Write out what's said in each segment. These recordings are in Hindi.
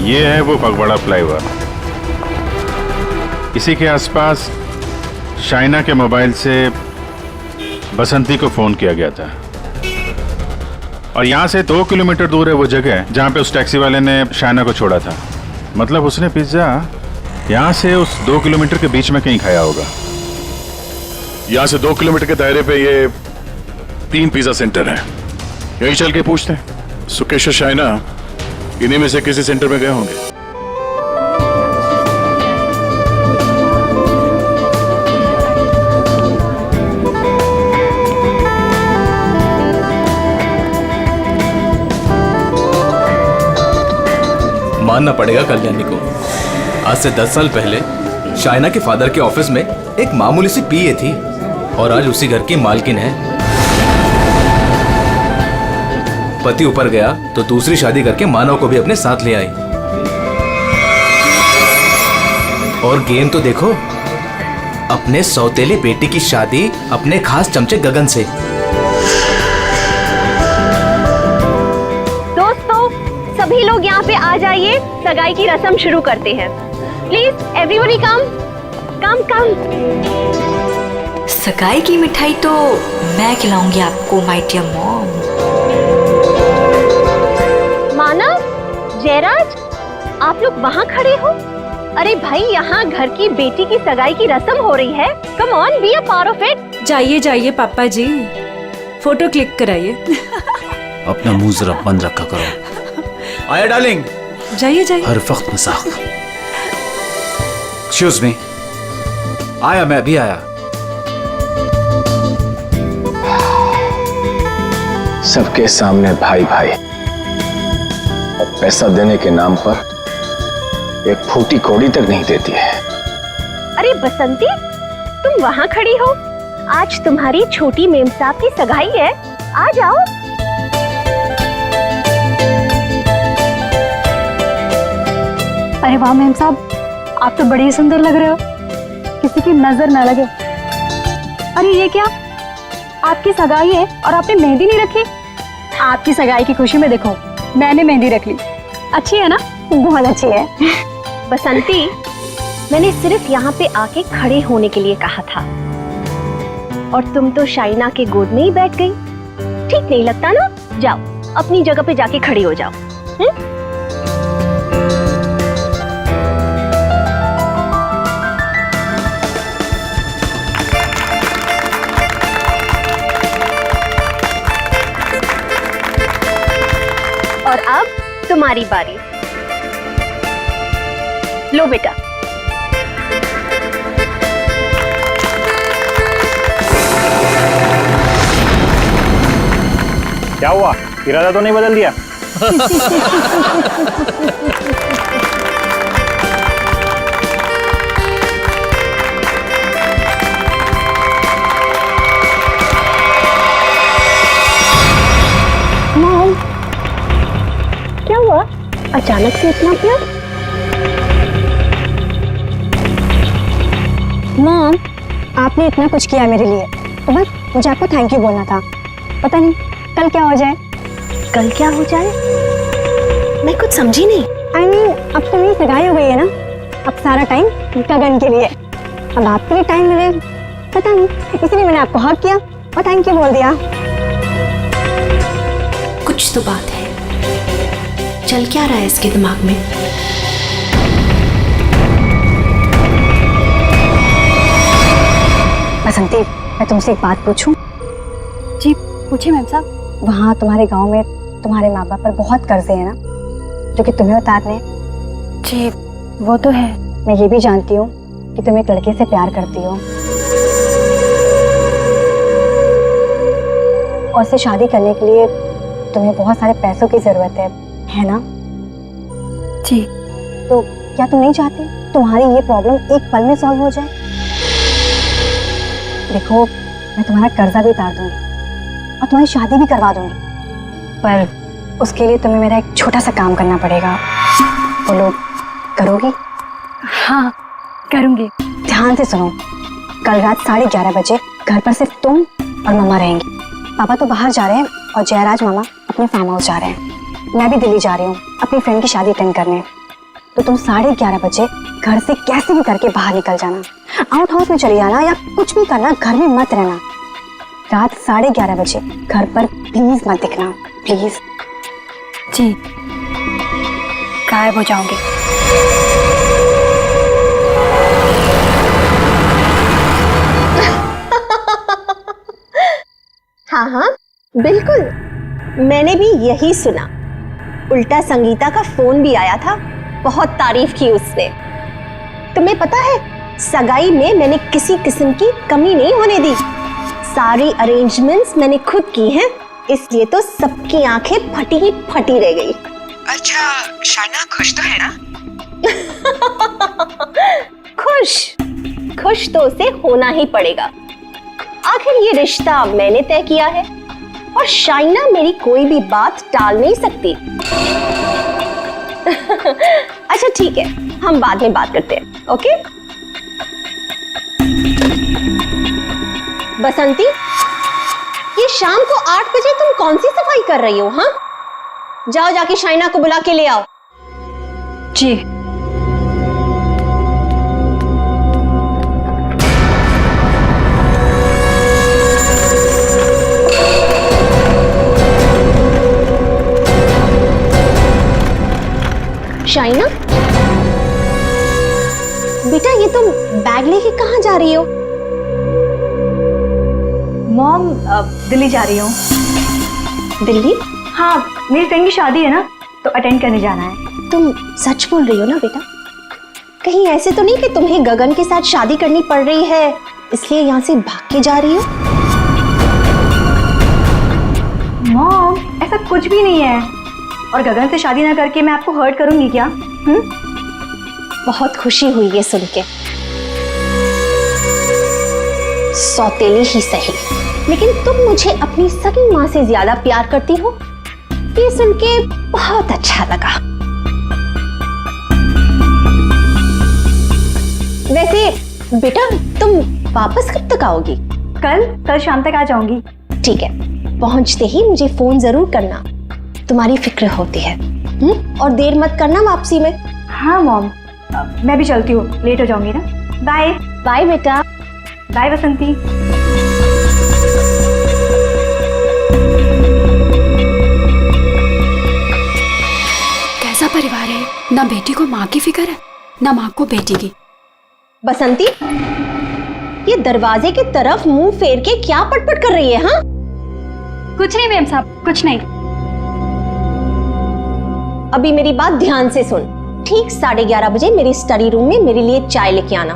ये है वो फगवाड़ा फ्लाईओवर। इसी के आसपास शाइना के मोबाइल से बसंती को फोन किया गया था और यहाँ से 2 किलोमीटर दूर है वो जगह जहाँ पे उस टैक्सी वाले ने शाइना को छोड़ा था। मतलब उसने पिज्जा यहाँ से उस 2 किलोमीटर के बीच में कहीं खाया होगा। यहाँ से 2 किलोमीटर के दायरे पे ये 3 पिज्जा सेंटर हैं। यही चल के पूछते हैं। सुकेश और शाइना इन्हीं में से किसी सेंटर में गए होंगे। मानना पड़ेगा कल्याणी को, आज से 10 साल पहले शाइना के फादर के ऑफिस में एक मामूली सी पीए थी और आज उसी घर की मालकिन है। पति ऊपर गया तो दूसरी शादी करके मानव को भी अपने साथ ले आई। और गेम तो देखो, अपने सौतेली बेटी की शादी अपने खास चमचे गगन से। दोस्तों, सभी लोग यहाँ पे आ जाइए, सगाई की रस्म शुरू करते हैं। प्लीज एवरीबॉडी कम कम। सगाई की मिठाई तो मैं खिलाऊंगी आपको माय डियर मॉम। मानव, जयराज, आप लोग वहाँ खड़े हो? अरे भाई, यहाँ घर की बेटी की सगाई की रस्म हो रही है। Come on, be a part of it. जाइए जाइए पापा जी, फोटो क्लिक कराइए। अपना मुंह जरा बंद रखा करो। आया डार्लिंग। जाइए जाइए। हर वक्त मजाक। Excuse me. आया, मैं अभी आया। सबके सामने भाई भाई और पैसा देने के नाम पर एक फूटी कौड़ी तक नहीं देती है। अरे बसंती, तुम वहाँ खड़ी हो? आज तुम्हारी छोटी मेम साहब की सगाई है, आ जाओ। अरे वाह मेम साहब, आप तो बड़ी सुंदर लग रहे हो, किसी की नजर ना लगे। अरे ये क्या, आपकी सगाई है और आपने मेहंदी नहीं रखी? आपकी सगाई की खुशी में देखो, मैंने मेहंदी रख ली। अच्छी है ना? बहुत अच्छी है। बसंती, मैंने सिर्फ यहाँ पे आके खड़े होने के लिए कहा था और तुम तो शाइना के गोद में ही बैठ गई। ठीक नहीं लगता ना? जाओ, अपनी जगह पे जाके खड़ी हो जाओ। और अब तुम्हारी बारी। लो बेटा। क्या हुआ, इरादा तो नहीं बदल दिया? मॉम, क्या हुआ? अचानक से इतना प्यार? मॉम, आपने इतना कुछ किया मेरे लिए, तो बस मुझे आपको थैंक यू बोलना था। पता नहीं कल क्या हो जाए। कल क्या हो जाए? मैं कुछ समझी नहीं। I mean, अब तो मेरी सगाई हो गई है ना, अब सारा टाइम गगन के लिए। अब आपके लिए टाइम मिले, पता नहीं, इसलिए मैंने आपको हक किया और थैंक यू बोल दिया। कुछ तो बात है, चल क्या रहा है इसके दिमाग में? बसंती, मैं तुमसे एक बात पूछूं? जी पूछिए मैम साहब। वहाँ तुम्हारे गांव में तुम्हारे माँ बाप पर बहुत कर्जे हैं ना, जो कि तुम्हें उतारने? जी वो तो है। मैं ये भी जानती हूँ कि तुम एक लड़के से प्यार करती हो और उससे शादी करने के लिए तुम्हें बहुत सारे पैसों की जरूरत है ना? जी। तो क्या तुम नहीं चाहती तुम्हारी ये प्रॉब्लम एक पल में सॉल्व हो जाए? देखो, मैं तुम्हारा कर्जा भी उतार दूंगी और तुम्हारी शादी भी करवा दूंगी, पर उसके लिए तुम्हें मेरा एक छोटा सा काम करना पड़ेगा। बोलो, करोगी? हाँ करूंगी। ध्यान से सुनो, कल रात 11:30 बजे घर पर सिर्फ तुम और मम्मा रहेंगी। पापा तो बाहर जा रहे हैं और जयराज मामा अपने फार्म हाउस जा रहे हैं। मैं भी दिल्ली जा रही हूँ अपनी फ्रेंड की शादी अटेंड करने। तो तुम 11:30 बजे घर से कैसे भी करके बाहर निकल जाना। आउट हाउस में चली जाना या कुछ भी करना, घर में मत रहना। रात 11:30 बजे घर पर प्लीज मत दिखना, प्लीज। जी, गायब हो जाओगे। हाँ हाँ बिल्कुल, मैंने भी यही सुना। उल्टा संगीता का फोन भी आया था, बहुत तारीफ की उसने। तुम्हें पता है, सगाई में मैंने किसी किस्म की कमी नहीं होने दी। सारी अरेंजमेंट्स मैंने खुद की हैं, इसलिए तो सबकी आंखें फटी ही फटी रह गई। अच्छा, शाइना खुश तो है ना? खुश तो उसे होना ही पड़ेगा। आखिर ये रिश्ता मैंने तय किया है और शाइना मेरी कोई भी बात टाल नहीं सकती। अच्छा ठीक है, हम बाद में बात करते हैं, ओके? बसंती, ये शाम को 8 बजे तुम कौन सी सफाई कर रही हो? हाँ, जाओ जाके शाइना को बुला के ले आओ। जी। शाइना, बेटा ये तुम बैग लेके कहाँ जा रही हो? मॉम, दिल्ली जा रही हूँ। दिल्ली? हाँ, मेरी फ्रेंड की शादी है ना, तो अटेंड करने जाना है। तुम सच बोल रही हो ना बेटा? कहीं ऐसे तो नहीं कि तुम्हें गगन के साथ शादी करनी पड़ रही है, इसलिए यहाँ से भाग के जा रही हो? मॉम, ऐसा कुछ भी नहीं है। और गगन से शादी ना करके मैं आपको हर्ट करूंगी क्या? बहुत खुशी हुई ये सुन के। सौतेली ही सही, लेकिन तुम मुझे अपनी सगी माँ से ज्यादा प्यार करती हो, ये सुन के बहुत अच्छा लगा। वैसे बेटा, तुम वापस कब तक आओगी? कल शाम तक आ जाऊंगी। ठीक है, पहुंचते ही मुझे फोन जरूर करना, तुम्हारी फिक्र होती है। और देर मत करना वापसी में। हाँ मॉम, मैं भी चलती हूँ, लेट हो जाऊंगी ना। बाय। बाय बेटा। बाय बसंती। कैसा परिवार है, ना बेटी को माँ की फिक्र है, ना माँ को बेटी की। बसंती, ये दरवाजे की तरफ मुंह फेर के क्या पटपट कर रही है? हाँ, कुछ नहीं मैम साहब, कुछ नहीं। अभी मेरी बात ध्यान से सुन। ठीक 11:30 बजे मेरी स्टडी रूम में मेरे लिए चाय लेके आना,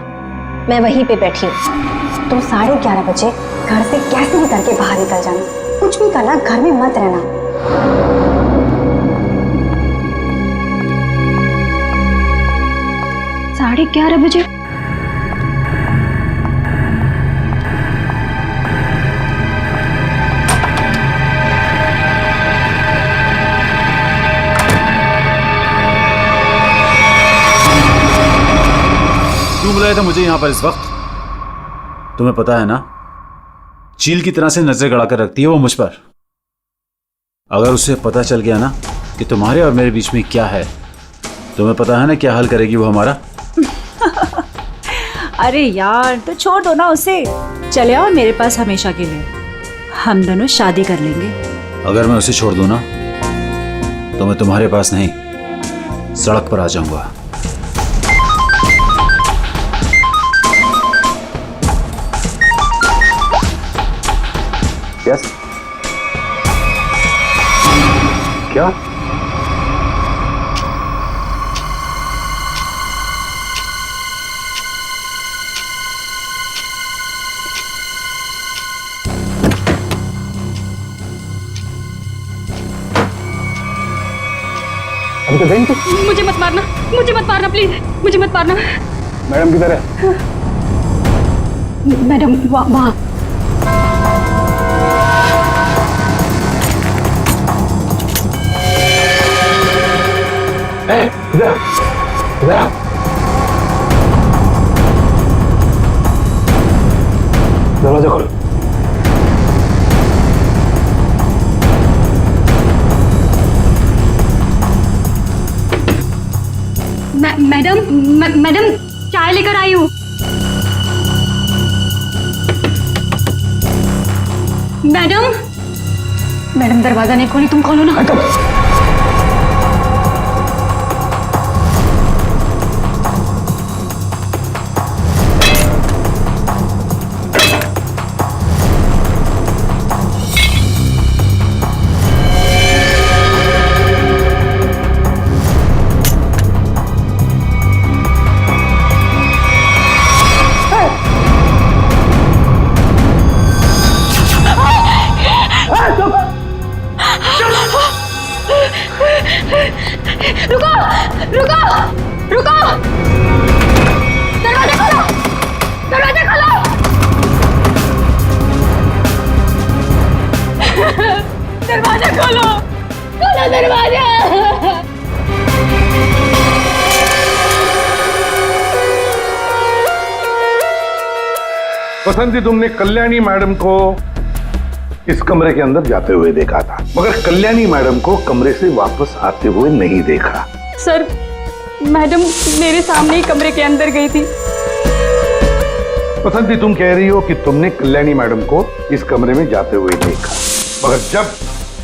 मैं वहीं पे बैठी हूँ। तुम 11:30 बजे घर से कैसे भी करके बाहर निकल जाना, कुछ भी करना, घर में मत रहना। 11:30 बजे? क्यों बुलाया था मुझे यहाँ पर इस वक्त? तुम्हें पता है ना, चील की तरह से नजर गड़ाकर रखती है वो मुझ पर। अगर उसे पता चल गया ना कि तुम्हारे और मेरे बीच में क्या है, तुम्हें पता है ना क्या हल करेगी वो हमारा। अरे यार, तो छोड़ दो ना उसे, चले आओ मेरे पास हमेशा के लिए, हम दोनों शादी कर लेंगे। अगर मैं उसे छोड़ दूं ना, तो मैं तुम्हारे पास नहीं, सड़क पर आ जाऊंगा। यस, क्या? अभी तो गई थी। मुझे मत मारना, मुझे मत मारना प्लीज, मुझे मत मारना। मैडम किधर है? मैडम वहाँ। दरवाजा खोलो। मैडम चाय लेकर आई हूँ। मैडम दरवाजा नहीं खोली, तुम खोलो ना। रुको रुको रुको, दरवाजा खोलो, दरवाजा खोलो। दरवाजा खोलो, खोलो दरवाजा। बसंती, तुमने कल्याणी मैडम को इस कमरे के अंदर जाते हुए देखा था, मगर कल्याणी मैडम को कमरे से वापस आते हुए नहीं देखा। सर, मैडम मेरे सामने ही कमरे के अंदर गई थी। बसंती, तुम कह रही हो कि तुमने कल्याणी मैडम को इस कमरे में जाते हुए देखा, मगर जब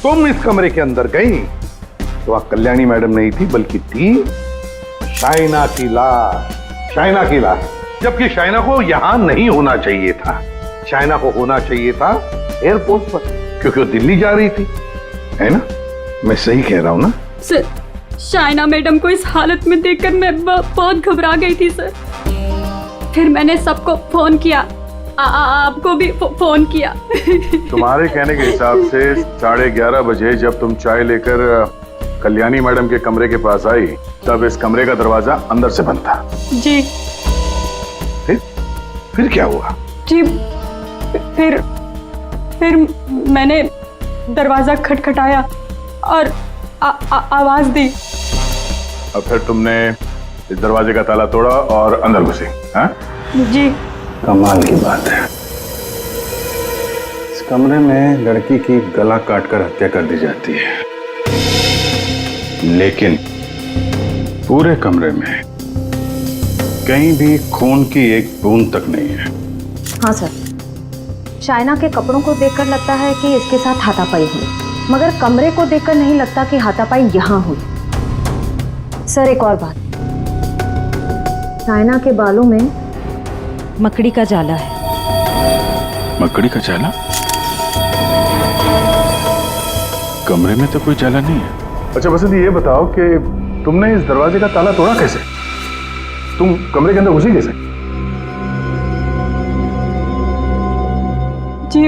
तुम इस कमरे के अंदर गई तो वहां कल्याणी मैडम नहीं थी, बल्कि थी शाइना की लाश। शाइना की लाश, जबकि शाइना को यहां नहीं होना चाहिए था। शाइना को होना चाहिए था एयरपोर्ट पर, क्योंकि वो दिल्ली जा रही थी, है ना? मैं सही कह रहा हूं ना? सर, शाइना मैडम को इस हालत में देखकर मैं बहुत घबरा गई थी सर। फिर मैंने सबको फोन किया, आपको भी फोन किया। तुम्हारे कहने के हिसाब से 11:30 बजे जब तुम चाय लेकर कल्याणी मैडम के कमरे के पास आई, तब इस कमरे का दरवाजा अंदर से बंद था। जी। फिर क्या हुआ? जी, फिर मैंने दरवाजा खटखटाया और आवाज दी। और फिर तुमने इस दरवाजे का ताला तोड़ा और अंदर घुसे? हाँ? जी। कमाल की बात है, इस कमरे में लड़की की गला काटकर हत्या कर दी जाती है, लेकिन पूरे कमरे में कहीं भी खून की एक बूंद तक नहीं है। हाँ सर, शाइना के कपड़ों को देखकर लगता है कि इसके साथ हाथापाई हुई, मगर कमरे को देखकर नहीं लगता कि हाथापाई यहाँ हुई। सर, एक और बात, शाइना के बालों में मकड़ी का जाला है। मकड़ी का जाला? कमरे में तो कोई जाला नहीं है। अच्छा बसंती, ये बताओ कि तुमने इस दरवाजे का ताला तोड़ा कैसे? तुम कमरे के अंदर घुसी कैसे? जी,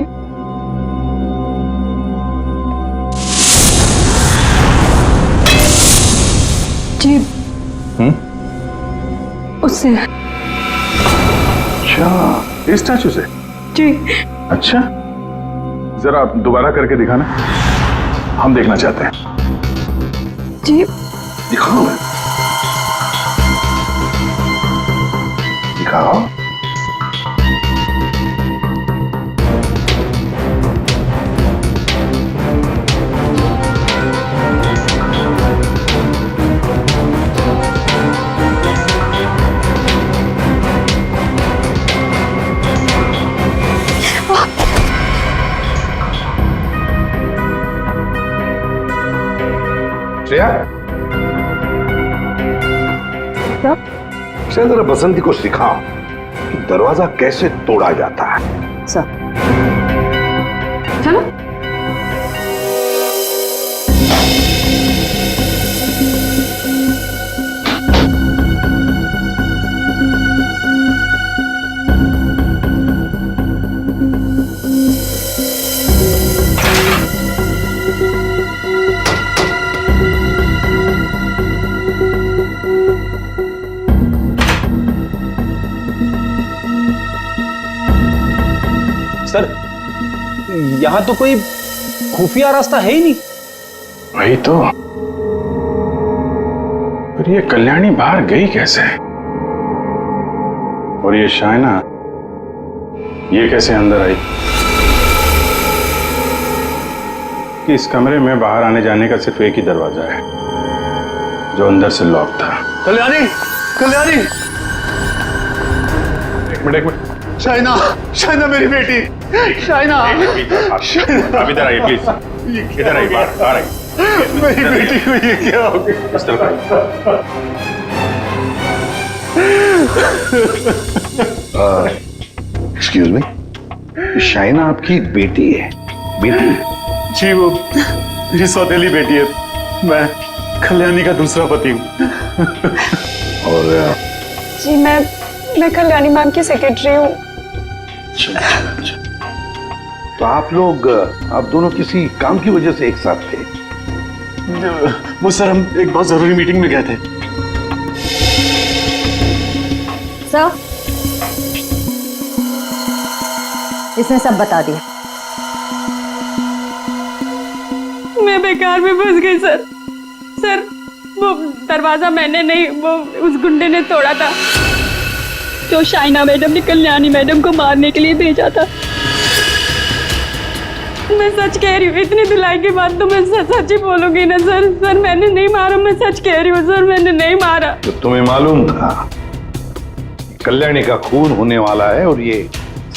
जी। उससे। अच्छा, इस स्टैचू से? जी। अच्छा, जरा दोबारा करके दिखाना, हम देखना चाहते हैं। जी। दिखाओ, दिखाओ। श्रेया, श्रेया, जरा बसंती को सिखाओ कि दरवाजा कैसे तोड़ा जाता है। सर, चलो। सर, यहाँ तो कोई खुफिया रास्ता है ही नहीं। वही तो, पर ये कल्याणी बाहर गई कैसे? और ये शाइना, ये कैसे अंदर आई? कि इस कमरे में बाहर आने जाने का सिर्फ एक ही दरवाजा है, जो अंदर से लॉक था। कल्याणी, कल्याणी, एक मिनट, शाइना, शाइना मेरी बेटी, शाइना, आप इधर आइए प्लीज, इधर आइए, बाहर आइए। मेरी बेटी को ये क्या हो गया? इस तरफ आइए। एक्सक्यूज मी, शाइना आपकी बेटी है? बेटी? जी वो मेरी सौतेली बेटी है, मैं कल्याणी का दूसरा पति हूँ। और जी मैं कल्याणी मैम की सेक्रेटरी हूँ। अच्छा। तो आप दोनों किसी काम की वजह से एक साथ थे? वो सर, हम एक बहुत जरूरी मीटिंग में गए थे। सर, इसने सब बता दिया। मैं बेकार में फंस गई सर। सर, वो दरवाजा मैंने नहीं, वो उस गुंडे ने तोड़ा था जो शाइना मैडम ने कल्याणी मैडम को मारने के लिए भेजा था। मैं सच कह रही हूँ, इतनी धुलाई के बाद तो मैं सच ही बोलूंगी ना सर। सर मैंने नहीं मारा, मैं सच कह रही हूँ सर, मैंने नहीं मारा। तो तुम्हें मालूम था कल्याणी का खून होने वाला है और ये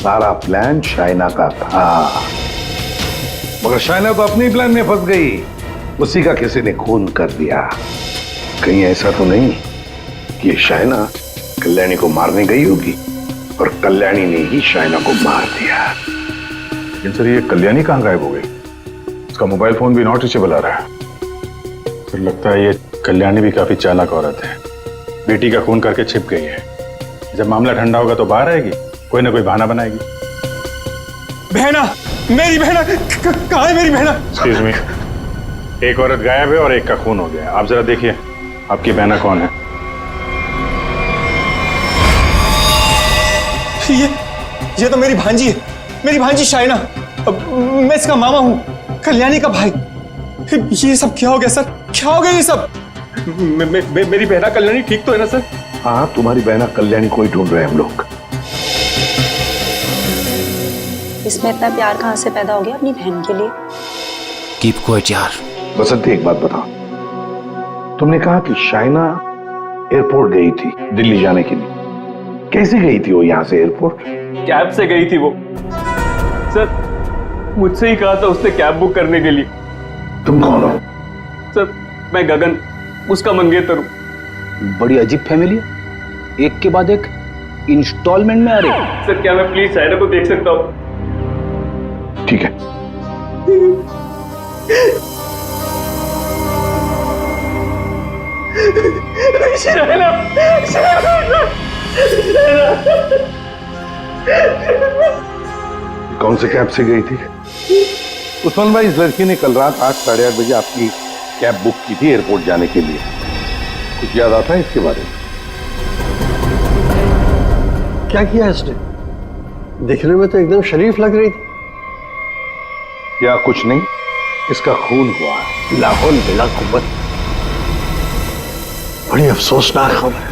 सारा प्लान शाइना का था, मगर शाइना तो अपने प्लान में फंस गई, उसी का किसी ने खून कर दिया। कहीं ऐसा तो नहीं कि शाइना कल्याणी को मारने गई होगी और कल्याणी ने ही शाइना को मार दिया? लेकिन सर ये कल्याणी कहाँ गायब हो गई? उसका मोबाइल फोन भी नॉट रीचेबल आ रहा है। फिर लगता है ये कल्याणी भी काफी चालाक औरत है, बेटी का खून करके छिप गई है। जब मामला ठंडा होगा तो बाहर आएगी, कोई ना कोई बहाना बनाएगी। बहना, मेरी बहना कहाँ है? मेरी बहना। एक्सक्यूज मी, एक औरत गायब है और एक का खून हो गया। आप जरा देखिए आपकी बहना कौन है। ये तो मेरी भांजी है, मेरी भांजी शाइना। मैं इसका मामा हूँ, कल्याणी का भाई। ये सब क्या हो गया सर? क्या हो गया ये सब? मेरी बहना कल्याणी ठीक तो है ना सर? हाँ, तुम्हारी बहना कल्याणी को ही ढूंढ रहे हैं हम लोग। इसमें इतना प्यार कहाँ से पैदा हो गया अपनी बहन के लिए? कीप क्वाइट यार। बसंती, एक बात बताओ, तुमने कहा कि शाइना एयरपोर्ट गई थी दिल्ली जाने के लिए, कैसे गई थी वो यहाँ से एयरपोर्ट? कैब से गई थी वो सर, मुझसे ही कहा था उसने कैब बुक करने के लिए। तुम कौन हो? सर मैं गगन, उसका मंगेतर हूँ। बड़ी अजीब फैमिली है, एक के बाद एक इंस्टॉलमेंट में आ रहे। सर क्या मैं प्लीज शाइना को देख सकता हूँ? ठीक है। शाइना, कौन से कैब से गई थी? उस्मान भाई, इस लड़की ने कल रात 8, साढ़े 8 बजे आपकी कैब बुक की थी एयरपोर्ट जाने के लिए। कुछ याद आता है इसके बारे में? क्या किया इसने? दिखने में तो एकदम शरीफ लग रही थी। या कुछ नहीं, इसका खून हुआ है। ला हौल बिला कुव्वत। बड़ी अफसोसनाक खबर है।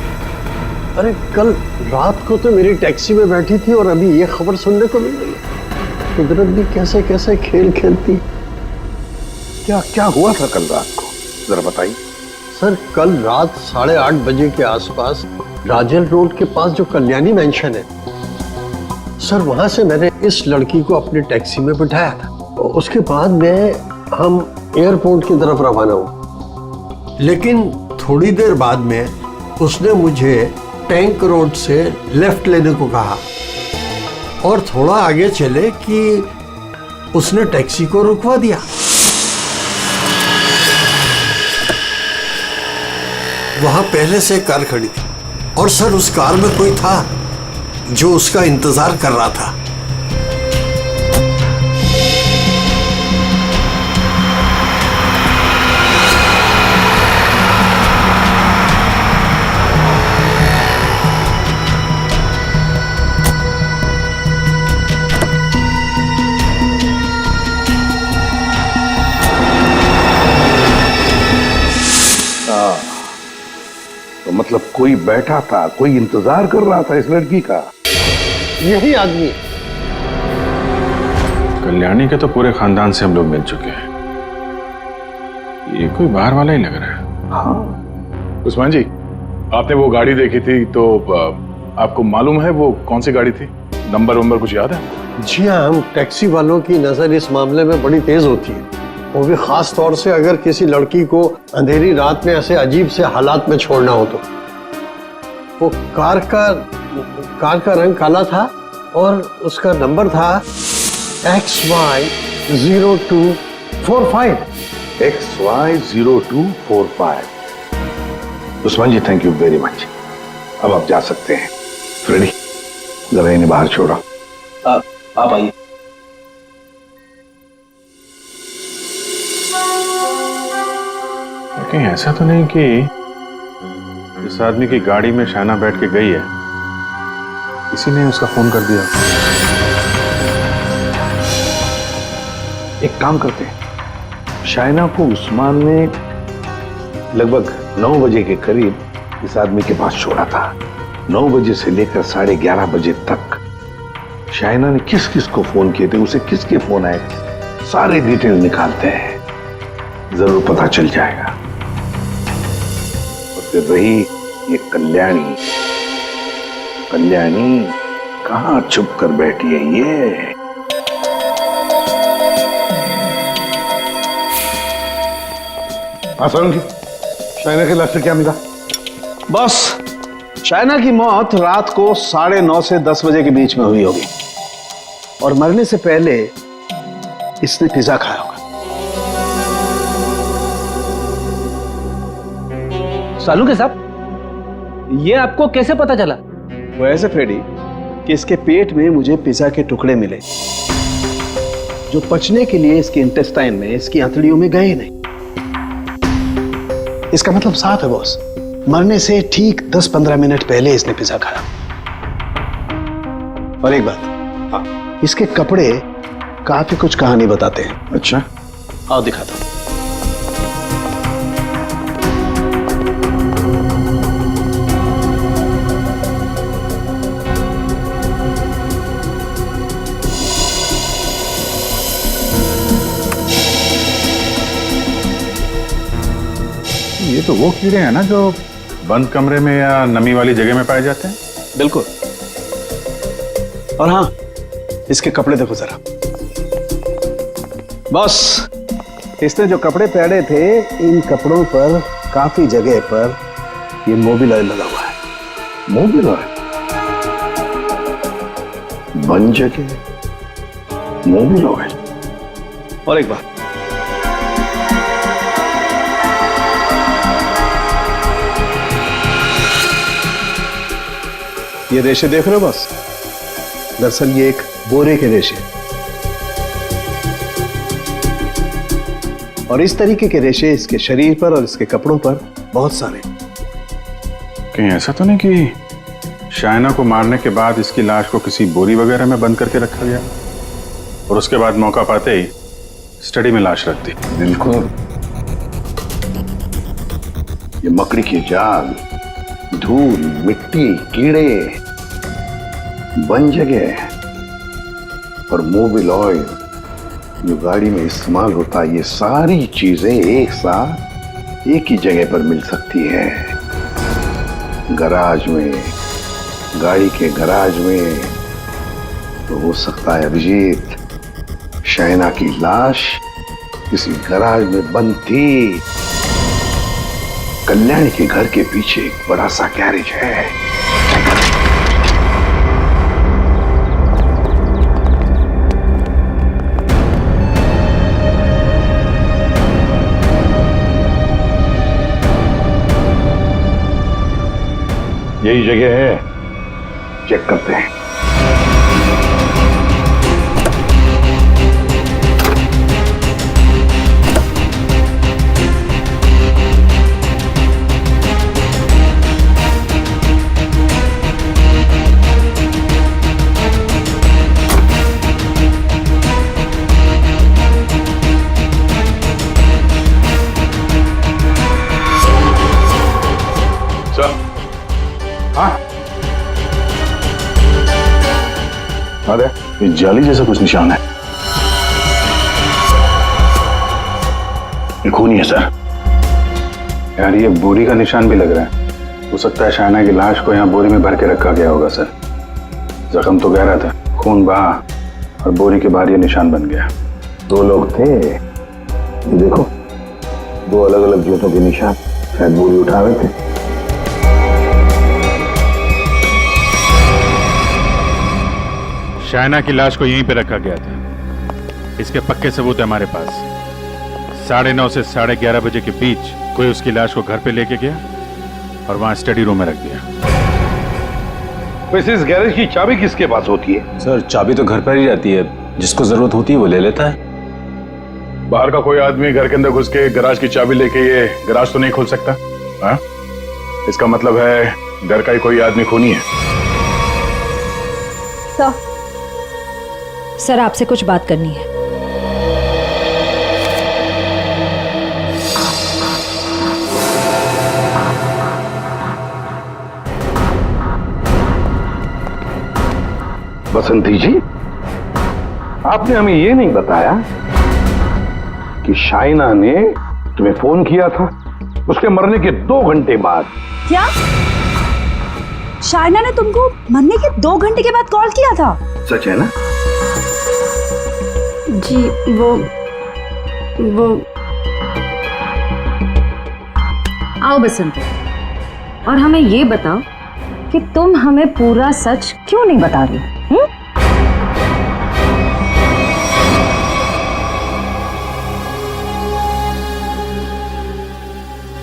अरे कल रात को तो मेरी टैक्सी में बैठी थी और अभी ये खबर सुनने को मिल रही है। कुदरत भी कैसे कैसे खेल खेलती। क्या क्या हुआ था कल रात को, जरा बताइए। सर कल रात 8:30 बजे के आसपास राजेल रोड के पास जो कल्याणी मैंशन है सर, वहां से मैंने इस लड़की को अपनी टैक्सी में बिठाया था। उसके बाद हम एयरपोर्ट की तरफ रवाना हुए, लेकिन थोड़ी देर बाद में उसने मुझे टैंक रोड से लेफ्ट लेने को कहा और थोड़ा आगे चले कि उसने टैक्सी को रुकवा दिया। वहां पहले से कार खड़ी थी और सर उस कार में कोई था जो उसका इंतजार कर रहा था। तो मतलब कोई बैठा था, कोई इंतजार कर रहा था इस लड़की का। यही आदमी। कल्याणी के तो पूरे खानदान से हम लोग मिल चुके हैं, ये कोई बाहर वाला ही लग रहा है। हाँ उस्मान जी, आपने वो गाड़ी देखी थी तो आपको मालूम है वो कौन सी गाड़ी थी? नंबर वंबर कुछ याद है? जी हाँ, हम टैक्सी वालों की नजर इस मामले में बड़ी तेज होती है, वो भी खास तौर से अगर किसी लड़की को अंधेरी रात में ऐसे अजीब से हालात में छोड़ना हो तो। वो कार का रंग काला था और उसका नंबर था XY0245। XY0245। Usman ji, thank you very much. अब आप जा सकते हैं। फ्रेडी, जरा इन्हें बाहर छोड़ो। आप आइए। कहीं ऐसा तो नहीं कि इस आदमी की गाड़ी में शाइना बैठ के गई है, किसी ने उसका फोन कर दिया? एक काम करते हैं, शाइना को उस्मान ने लगभग 9 बजे के करीब इस आदमी के पास छोड़ा था। 9 बजे से लेकर 11:30 बजे तक शाइना ने किस किस को फोन किए थे, उसे किसके फोन आए, सारे डिटेल निकालते हैं, जरूर पता चल जाएगा। और फिर रही ये कल्याणी कहां छुप कर बैठी है ये? हाँ सारुण, शाइना के लाश से क्या मिला? बॉस, शाइना की मौत रात को 9:30 से 10 बजे के बीच में हुई होगी और मरने से पहले इसने पिज्जा खाया होगा। सालू के साहब, ये आपको कैसे पता चला? वो ऐसे फ्रेडी कि इसके पेट में मुझे पिज्जा के टुकड़े मिले जो पचने के लिए इसके इंटेस्टाइन में, इसकी आंतड़ियों में गए नहीं। इसका मतलब साफ है बॉस, मरने से ठीक 10-15 मिनट पहले इसने पिज्जा खाया। और एक बात, हाँ, इसके कपड़े काफी कुछ कहानी बताते हैं। अच्छा, आओ दिखाता हूं। ये तो वो कीड़े हैं ना जो बंद कमरे में या नमी वाली जगह में पाए जाते हैं? बिल्कुल। और हाँ, इसके कपड़े देखो जरा। बॉस, इसने जो कपड़े पहने थे, इन कपड़ों पर काफी जगह पर ये मोबिल ऑयल लगा हुआ है। Mobil oil? बन जगह मोबिल ऑयल? और एक बात, ये रेशे देख रहे हो बॉस? दरअसल ये एक बोरे के रेशे, और इस तरीके के रेशे इसके शरीर पर और इसके कपड़ों पर बहुत सारे। कहीं ऐसा तो नहीं कि शाइना को मारने के बाद इसकी लाश को किसी बोरी वगैरह में बंद करके रखा गया और उसके बाद मौका पाते ही स्टडी में लाश रख दी? बिल्कुल। ये मकड़ी की जाल, धूल, मिट्टी, कीड़े, बन जगह और मोबिल ऑयल जो गाड़ी में इस्तेमाल होता है, ये सारी चीजें एक साथ एक ही जगह पर मिल सकती है। गराज में, गाड़ी के गराज में। तो हो सकता है अभिजीत, शाइना की लाश किसी गराज में बंद थी। कल्याणी के घर के पीछे एक बड़ा सा गैरेज है। यही जगह है, चेक करते हैं। अरे ये जाली जैसा कुछ निशान है। ये खून ही है सर। यार ये बोरी का निशान भी लग रहा है। हो सकता है शाइना की लाश को यहाँ बोरी में भर के रखा गया होगा सर। जख्म तो गहरा था, खून बहा और बोरी के बाहर ये निशान बन गया। 2 लोग थे, ये देखो 2 अलग अलग जूतों के निशान, शायद बोरी उठा रहे थे। शाइना की लाश को यहीं पे रखा गया था, इसके पक्के सबूत है हमारे पास। 9:30 से 11:30 बजे के बीच कोई उसकी लाश को घर पे लेके गया और वहां स्टडी रूम में रख दिया। वैसे इस गैरेज की चाबी किसके पास होती है? सर चाबी तो घर पर ही रहती है, जिसको जरूरत होती है वो ले लेता है। बाहर का कोई आदमी घर के अंदर घुस के गराज की चाबी लेके ये गराज तो नहीं खोल सकता। हाँ? इसका मतलब है घर का ही कोई आदमी खूनी है। सर आपसे कुछ बात करनी है। बसंती जी, आपने हमें ये नहीं बताया कि शाइना ने तुम्हें फोन किया था उसके मरने के 2 घंटे बाद। क्या शाइना ने तुमको मरने के 2 घंटे के बाद कॉल किया था? सच है ना? जी वो आओ बसंती, और हमें ये बताओ कि तुम हमें पूरा सच क्यों नहीं बता रही?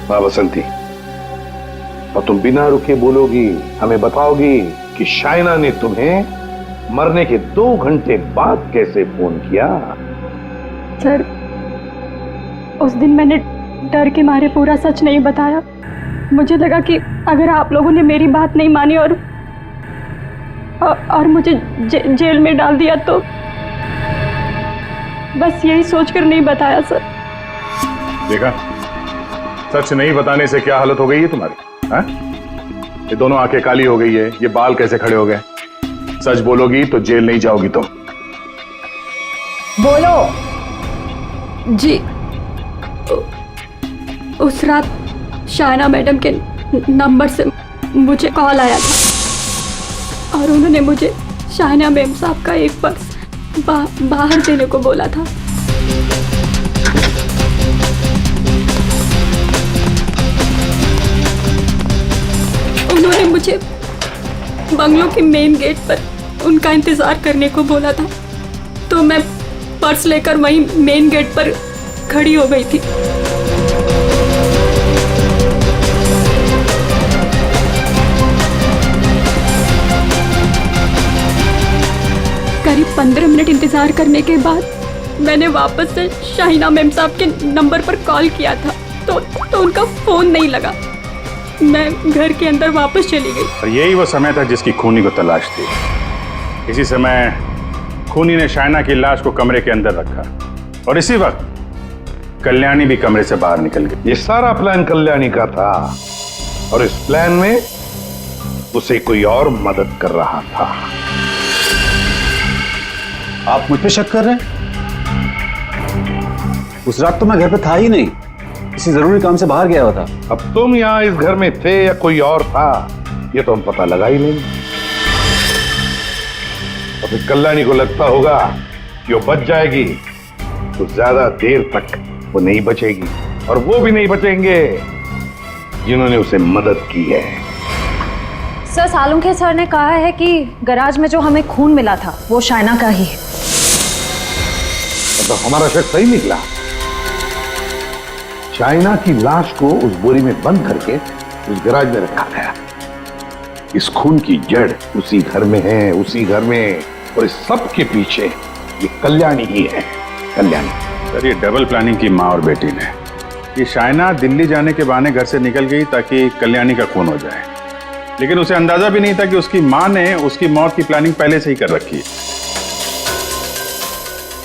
हाँ बसंती, और तुम बिना रुके बोलोगी, हमें बताओगी कि शाइना ने तुम्हें मरने के 2 घंटे बाद कैसे फोन किया? सर उस दिन मैंने डर के मारे पूरा सच नहीं बताया। मुझे लगा कि अगर आप लोगों ने मेरी बात नहीं मानी और मुझे जेल में डाल दिया तो बस यही सोचकर नहीं बताया सर। देखा, सच नहीं बताने से क्या हालत हो गई है तुम्हारी। हाँ? ये दोनों आंखें काली हो गई है, ये बाल कैसे खड़े हो गए। सच बोलोगी तो जेल नहीं जाओगी तुम। बोलो। जी उस रात शाइना मैडम के नंबर से मुझे कॉल आया था और उन्होंने मुझे शाइना मैम साहब का एक पर्स बाहर देने को बोला था। उन्होंने मुझे बंगलों के मेन गेट पर उनका इंतजार करने को बोला था, तो मैं पर्स लेकर वहीं मेन गेट पर खड़ी हो गई थी। करीब 15 मिनट इंतजार करने के बाद मैंने वापस से शाइना मैम साहब के नंबर पर कॉल किया था, तो उनका फोन नहीं लगा। मैं घर के अंदर वापस चली गई। और यही वो समय था जिसकी खूनी को तलाश थी। इसी समय खूनी ने शाइना की लाश को कमरे के अंदर रखा और इसी वक्त कल्याणी भी कमरे से बाहर निकल गई। ये सारा प्लान कल्याणी का था और इस प्लान में उसे कोई और मदद कर रहा था। आप मुझ पे शक कर रहे हैं? उस रात तो मैं घर पे था ही नहीं, किसी जरूरी काम से बाहर गया हुआ था। अब तुम यहाँ इस घर में थे या कोई और था, ये तो हम पता लगा ही नहीं। और फिर कल्याणी को लगता होगा कि वो बच जाएगी, तो ज्यादा देर तक वो नहीं बचेगी, और वो भी नहीं बचेंगे जिन्होंने उसे मदद की है। सर सालुंखे सर ने कहा है कि गराज में जो हमें खून मिला था वो शाइना का ही है। तो हमारा शक सही निकला। शाइना की लाश को उस बोरी में बंद करके उस गराज में रखा गया। इस खून की जड़ उसी घर में है, उसी घर में, और इस सब के पीछे ये कल्याणी ही है। कल्याणी सर, ये डबल प्लानिंग की माँ और बेटी ने। ये शाइना दिल्ली जाने के बहाने घर से निकल गई ताकि कल्याणी का खून हो जाए, लेकिन उसे अंदाजा भी नहीं था कि उसकी माँ ने उसकी मौत की प्लानिंग पहले से ही कर रखी है।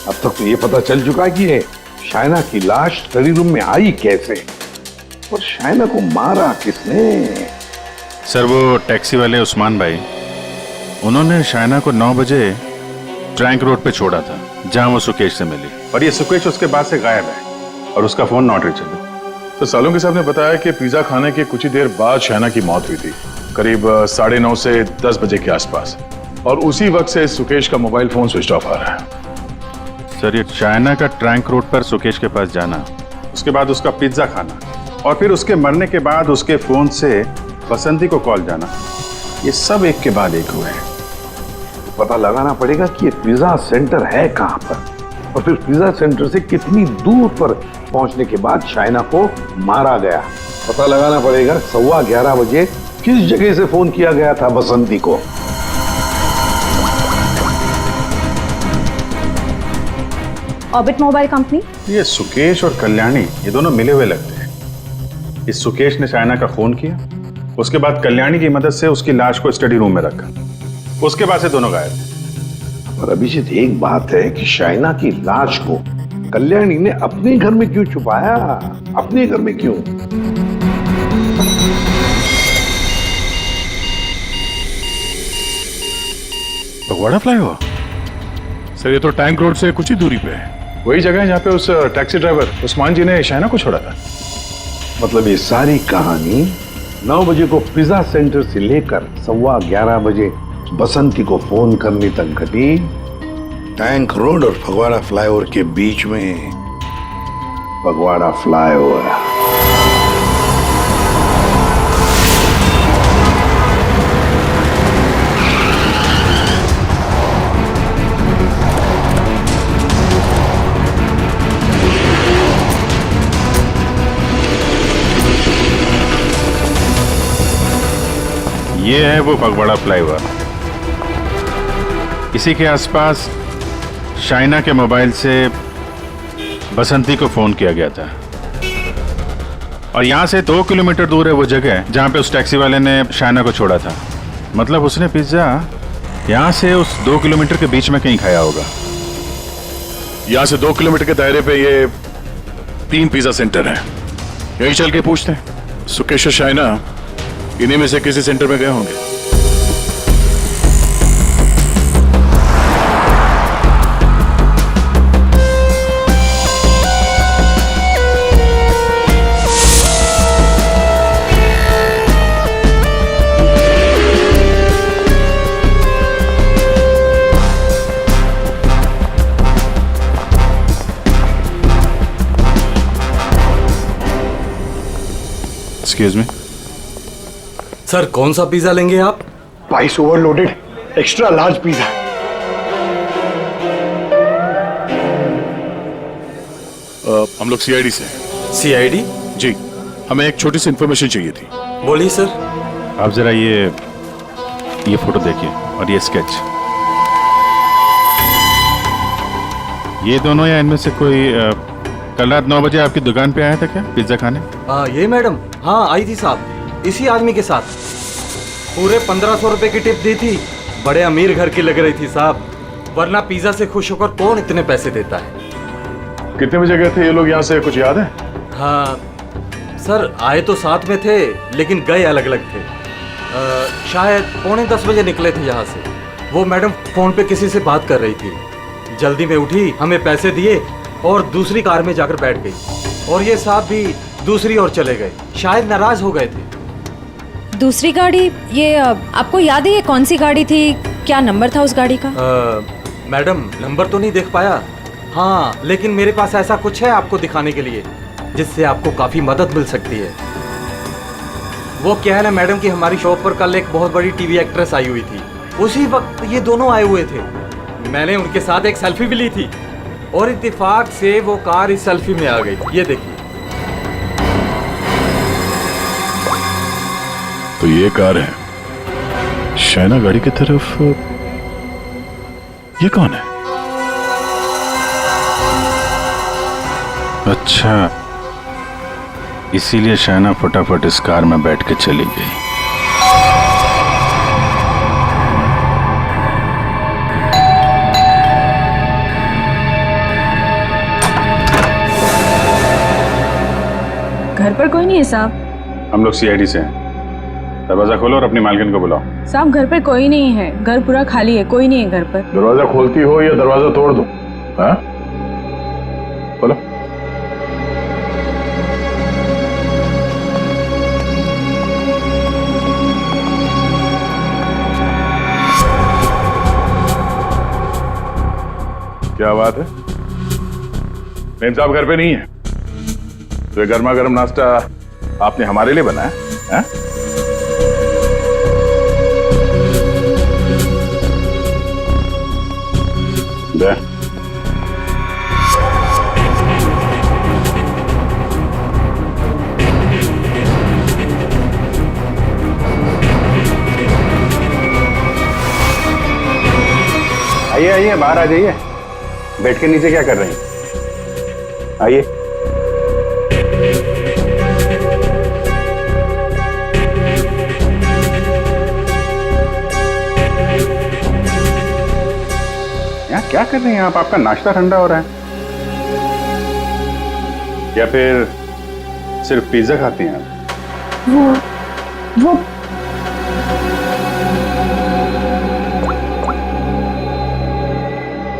अब तक तो ये पता चल चुका है कि ये शाइना की लाश स्टडी रूम में आई कैसे, और शाइना को मारा किसने। सर वो टैक्सी वाले उस्मान भाई, उन्होंने शाइना को 9 बजे ट्रैंक रोड पे छोड़ा था जहां वो सुकेश से मिली, और ये सुकेश उसके बाद से गायब है और उसका फोन नॉट रीचेबल। तो सालुंके साहब ने बताया कि पिज्जा खाने के कुछ ही देर बाद शाइना की मौत हुई थी, करीब 9:30 से 10 बजे के आसपास, और उसी वक्त से सुकेश का मोबाइल फोन स्विच ऑफ आ रहा है। सर, ये चाइना का ट्रैंक रोड पर सुकेश के पास जाना, उसके बाद उसका पिज्जा खाना, और फिर उसके मरने के बाद उसके फोन से बसंती को कॉल जाना, ये सब एक के बाद एक हुए हैं। पता लगाना पड़ेगा कि ये पिज्जा सेंटर है कहां पर, और फिर पिज्जा सेंटर से कितनी दूर पर पहुंचने के बाद शाइना को मारा गया। पता लगाना पड़ेगा 11:15 बजे किस जगह से फोन किया गया था बसंती को। Orbit mobile company. ये सुकेश और कल्याणी ये दोनों मिले हुए लगते हैं। इस सुकेश ने शाइना का फोन किया, उसके बाद कल्याणी की मदद से उसकी लाश को स्टडी रूम में रखा, उसके बाद से दोनों गायब थे। पर अभिजीत, एक बात है कि शाइना की लाश को कल्याणी ने अपने घर में क्यों छुपाया? अपने घर में क्यों? भगवाड़ा फ्लाईओवर? सर, ये तो टैंक रोड से कुछ ही दूरी पे है, वही जगह है जहाँ पे उस टैक्सी ड्राइवर उस्मान जी ने शाइना को छोड़ा था। मतलब ये सारी कहानी 9 बजे को पिज्जा सेंटर से लेकर 11:15 बजे बसंती को फोन करने तक घटी टैंक रोड और फगवाड़ा फ्लाईओवर के बीच में। फगवाड़ा फ्लाईओवर। ये है वो फगवाड़ा फ्लाईओवर। इसी के आसपास शाइना के मोबाइल से बसंती को फोन किया गया था, और यहां से 2 किलोमीटर दूर है वो जगह जहां पे उस टैक्सी वाले ने शाइना को छोड़ा था। मतलब उसने पिज्जा यहां से उस 2 किलोमीटर के बीच में कहीं खाया होगा। यहां से 2 किलोमीटर के दायरे पे ये 3 पिज्जा सेंटर हैं। यहीं चल के पूछते हैं, सुकेश और शाइना इन्हीं में से किसी सेंटर में गए होंगे। एक्सक्यूज मी सर, कौन सा पिज्जा लेंगे आप? Price overloaded extra large pizza. हम लोग सीआईडी से। सीआईडी? जी, हमें एक छोटी सी इंफॉर्मेशन चाहिए थी। बोलिए सर। आप जरा ये फोटो देखिए और ये स्केच। ये दोनों या इनमें से कोई कल रात 9 बजे आपकी दुकान पे आया था क्या पिज्जा खाने? ये मैडम, हाँ आई थी साहब, इसी आदमी के साथ। पूरे 1500 रुपए की टिप दी थी। बड़े अमीर घर की लग रही थी साहब, वरना पिज्जा से खुश होकर कौन इतने पैसे देता है। कितने बजे गए थे ये लोग यहाँ से, कुछ याद है? हाँ सर, आए तो साथ में थे लेकिन गए अलग अलग थे। शायद 9:45 बजे निकले थे यहाँ से। वो मैडम फोन पे किसी से बात कर रही थी, जल्दी में उठी, हमें पैसे दिए और दूसरी कार में जाकर बैठ गई, और ये साहब भी दूसरी ओर चले गए, शायद नाराज हो गए थे। दूसरी गाड़ी, ये आपको याद है ये कौन सी गाड़ी थी? क्या नंबर था उस गाड़ी का? मैडम, नंबर तो नहीं देख पाया। हाँ, लेकिन मेरे पास ऐसा कुछ है आपको दिखाने के लिए जिससे आपको काफी मदद मिल सकती है। वो क्या है ना मैडम कि हमारी शॉप पर कल एक बहुत बड़ी टीवी एक्ट्रेस आई हुई थी। उसी वक्त ये दोनों आए हुए थे। मैंने उनके साथ एक सेल्फी भी ली थी और इत्तेफाक से वो कार इस सेल्फी में आ गई। ये देखिए। तो ये कार है शाइना गाड़ी की तरफ। ये कौन है? अच्छा, इसीलिए शाइना फटाफट इस कार में बैठ के चली गई। घर पर कोई नहीं है साहब। हम लोग सीआईडी से हैं। दरवाजा खोलो और अपनी मालकिन को बुलाओ। साहब घर पर कोई नहीं है, घर पूरा खाली है, कोई नहीं है घर पर। दरवाजा खोलती हो या दरवाजा तोड़ दो? हाँ, बोलो। क्या बात है? मेम साहब घर पे नहीं है तो ये गर्मा गर्म नाश्ता आपने हमारे लिए बनाया है? दे। आइए आइए, बाहर आ जाइए। बेड के नीचे क्या कर रही हैं? आइए। यहाँ क्या कर रही हैं आप? आपका नाश्ता ठंडा हो रहा है। या फिर सिर्फ पिज्जा खाती हैं आप? वो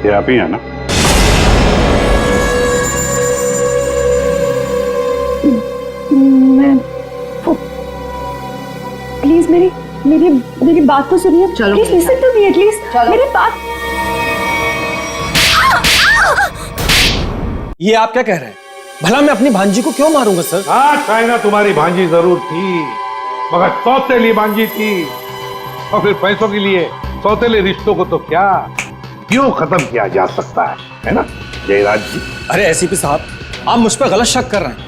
ये आप ही हैं ना? मैं प्लीज मेरी बात तो सुनिए। Please listen to me at least. मेरी बात। ये आप क्या कह रहे हैं? भला मैं अपनी भांजी को क्यों मारूंगा सर? हाँ, चाइना तुम्हारी भांजी जरूर थी, मगर सौतेली भांजी थी। और फिर पैसों के लिए सौतेले रिश्तों को तो क्या क्यों खत्म किया जा सकता है ना जयराज जी? अरे एसीपी साहब, आप मुझ पर गलत शक कर रहे हैं।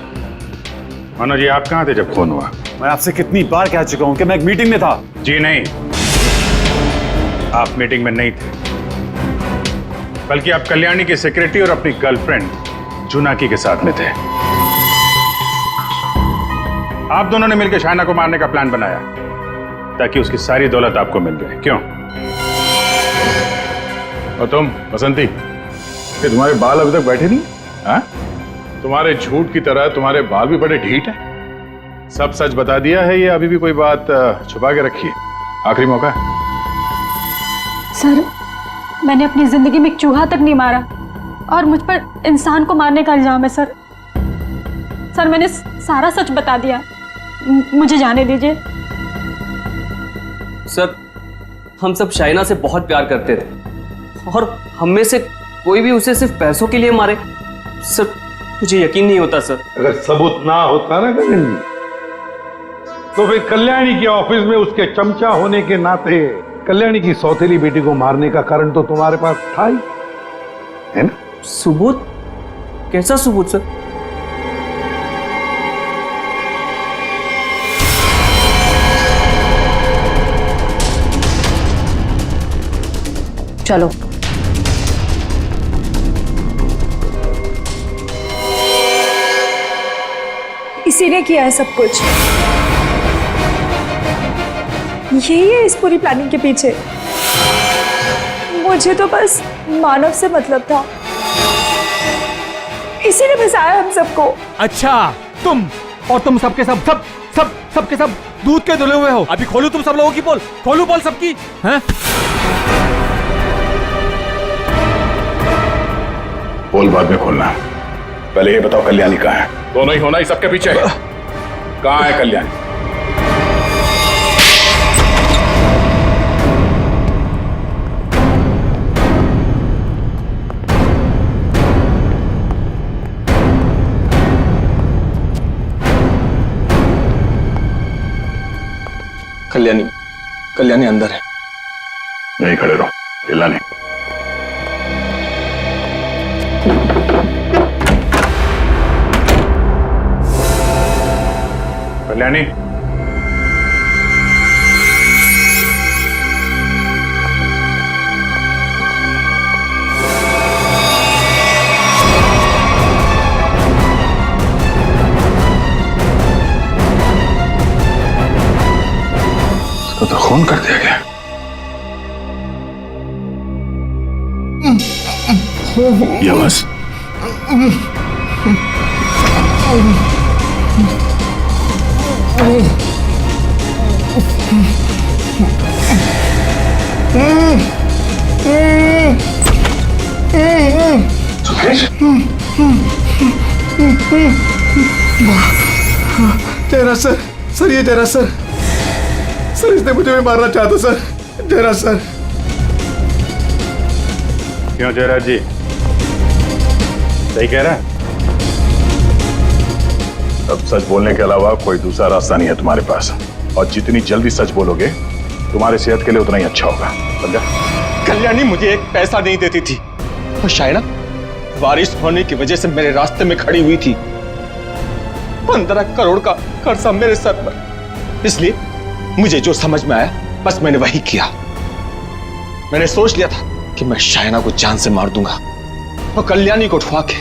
मनोज जी, आप कहाँ थे जब फोन हुआ? मैं आपसे कितनी बार कह चुका हूं कि मैं एक मीटिंग में था। जी नहीं, आप मीटिंग में नहीं थे, बल्कि आप कल्याणी की सेक्रेटरी और अपनी गर्लफ्रेंड जुनाकी के साथ में थे। आप दोनों ने मिलकर शाइना को मारने का प्लान बनाया ताकि उसकी सारी दौलत आपको मिल जाए। क्यों? और तुम बसंती, ये तुम्हारे बाल अभी तक बैठे नहीं? हाँ? तुम्हारे झूठ की तरह तुम्हारे बाल भी बड़े ढीठ हैं। सब सच बता दिया है, ये अभी भी कोई बात छुपा के रखी है? आखिरी मौका है। सर, मैंने अपनी जिंदगी में एक चूहा तक नहीं मारा और मुझ पर इंसान को मारने का इल्जाम है सर। सर, मैंने सारा सच बता दिया, मुझे जाने दीजिए। सर, हम सब शाइना से बहुत प्यार करते थे और हम में से कोई भी उसे सिर्फ पैसों के लिए मारे, सर मुझे यकीन नहीं होता सर। अगर सबूत ना होता ना गगन जी, तो फिर कल्याणी के ऑफिस में उसके चमचा होने के नाते कल्याणी की सौतेली बेटी को मारने का कारण तो तुम्हारे पास था ही, है ना? सबूत? कैसा सबूत सर? चलो। इसी ने किया है सब कुछ। यही है इस पूरी प्लानिंग के पीछे। मुझे तो बस मानव से मतलब था, इसी ने फंसाया हम सबको। अच्छा, तुम सबके सबके सब दूध के धुले हुए हो। अभी खोलू तुम सब लोगों की पोल, खोलू पोल सबकी, हैं? पोल बाद में खोलना, पहले ये बताओ कल्याणी कहाँ है? दोनों ही होना ही सबके पीछे। कहाँ है कल्याणी? कल्याणी अंदर है। नहीं खड़े रहो, हिलना नहीं। कल्याणी, इसको तो खून कर दिया गया। ये बस तेरा सर ये तेरा सर इसने मुझे भी मारना चाहता सर। तेरा सर। क्यों जयराज जी, सही कह रहा है। अब सच बोलने के अलावा कोई दूसरा रास्ता नहीं है तुम्हारे पास, और जितनी जल्दी सच बोलोगे तुम्हारे सेहत के लिए उतना ही अच्छा होगा, समझा? कल्याणी मुझे एक पैसा नहीं देती थी, और शायना बारिश होने की वजह से मेरे रास्ते में खड़ी हुई थी। 15 करोड़ का कर्जा मेरे सर पर। इसलिए मुझे जो समझ में आया बस मैंने वही किया। मैंने सोच लिया था कि मैं शायना को जान से मार दूंगा और कल्याणी को उठवा के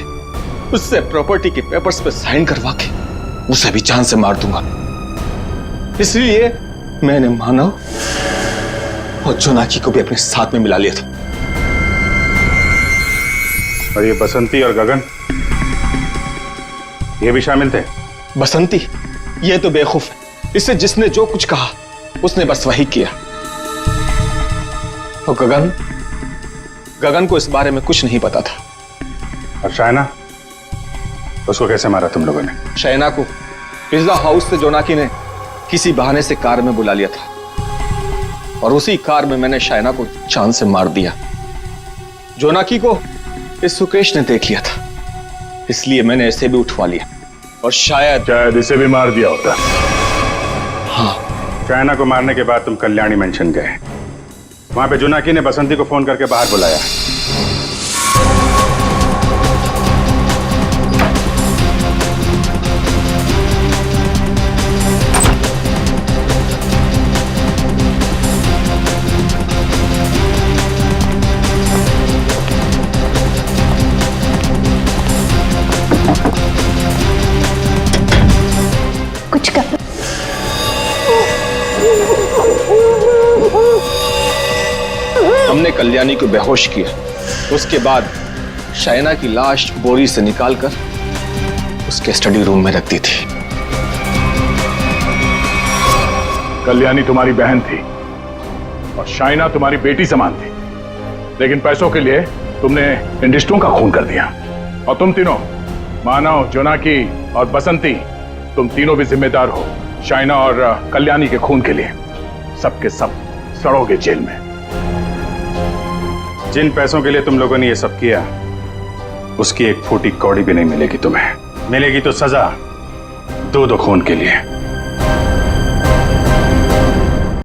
उससे प्रॉपर्टी के पेपर्स पे साइन करवा के उसे भी जान से मार दूंगा। इसलिए मैंने मानव और जोनाकी को भी अपने साथ में मिला लिया था। और ये बसंती और गगन, ये भी शामिल थे? बसंती ये तो बेवकूफ है, इससे जिसने जो कुछ कहा उसने बस वही किया। और गगन को इस बारे में कुछ नहीं पता था। और शायना, उसको कैसे मारा तुम लोगों ने? शायना को पिज्जा हाउस से जोनाकी ने किसी बहाने से कार में बुला लिया था, और उसी कार में मैंने शायना को चांद से मार दिया। जोनाकी को इस सुकेश ने देख लिया था, इसलिए मैंने इसे भी उठवा लिया, और शायद इसे भी मार दिया होता। हाँ। शायना को मारने के बाद तुम कल्याणी मेंशन गए, वहां पे जोनाकी ने बसंती को फोन करके बाहर बुलाया। कुछ कर। हमने कल्याणी को बेहोश किया, उसके बाद शायना की लाश बोरी से निकालकर उसके स्टडी रूम में रख दी थी। कल्याणी तुम्हारी बहन थी और शाइना तुम्हारी बेटी समान थी, लेकिन पैसों के लिए तुमने इन रिश्तों का खून कर दिया। और तुम तीनों, मानव, जोनाकी और बसंती, तुम तीनों भी जिम्मेदार हो शाइना और कल्याणी के खून के लिए। सबके सब सड़ोगे जेल में। जिन पैसों के लिए तुम लोगों ने ये सब किया, उसकी एक फूटी कौड़ी भी नहीं मिलेगी तुम्हें। मिलेगी तो सजा 2-2 खून के लिए।